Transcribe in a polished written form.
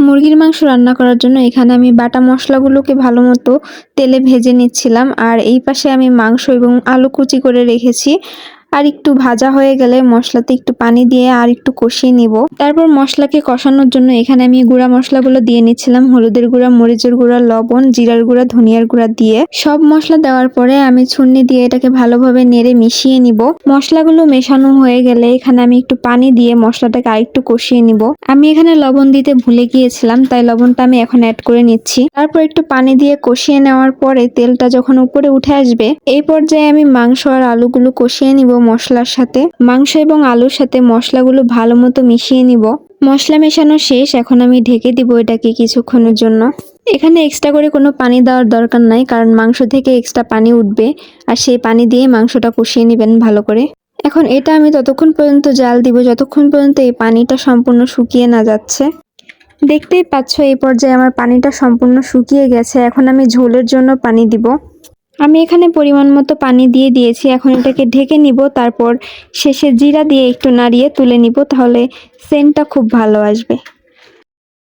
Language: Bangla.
মুরগির মাংস রান্না করার জন্য এখানে আমি বাটা মশলাগুলোকে ভালো মতো তেলে ভেজে নিচ্ছিলাম। আর এই পাশে আমি মাংস এবং আলু কুচি করে রেখেছি। আর একটু ভাজা হয়ে গেলে মশলাতে একটু পানি দিয়ে আর একটু কষিয়ে নিব। তারপর মশলাকে কষানোর জন্য এখানে আমি গুঁড়া মশলাগুলো দিয়ে নিচ্ছিলাম। হলুদের গুঁড়া, মরিচের গুঁড়া, লবণ, জিরার গুঁড়া, ধনিয়ার গুঁড়া দিয়ে সব মশলা দেওয়ার পরে আমি ছুন্নি দিয়ে এটাকে ভালোভাবে নেড়ে মিশিয়ে নিব। মশলাগুলো মেশানো হয়ে গেলে এখানে আমি একটু পানি দিয়ে মশলাটাকে আরেকটু কষিয়ে নিব। আমি এখানে লবণ দিতে ভুলে গিয়েছিলাম, তাই লবণটা আমি এখন অ্যাড করে নিচ্ছি। তারপর একটু পানি দিয়ে কষিয়ে নেওয়ার পরে তেলটা যখন উপরে উঠে আসবে এই পর্যায়ে আমি মাংস আর আলুগুলো কষিয়ে নিব মশলার সাথে। মাংস এবং আলুর সাথে মশলাগুলো ভালো মতো মিশিয়ে নিব। মশলা মেশানো শেষ, এখন আমি ঢেকে দিব এটাকে কিছুক্ষণের জন্য। এখানে এক্সট্রা করে কোনো পানি দেওয়ার দরকার নাই, কারণ মাংস থেকে এক্সট্রা পানি উঠবে আর সেই পানি দিয়ে মাংসটা কষিয়ে নেবেন ভালো করে। এখন এটা আমি ততক্ষণ পর্যন্ত জাল দিব যতক্ষণ পর্যন্ত এই পানিটা সম্পূর্ণ শুকিয়ে না যাচ্ছে। দেখতেই পাচ্ছ এই পর্যায়ে আমার পানিটা সম্পূর্ণ শুকিয়ে গেছে। এখন আমি ঝোলের জন্য পানি দিব। আমি এখানে পরিমাণ মতো পানি দিয়ে দিয়েছি। এখন এটাকে ঢেকে নিব, তারপর শেষে জিরা দিয়ে একটু নাড়িয়ে তুলে নিব, তাহলে সেন্টটা খুব ভালো আসবে।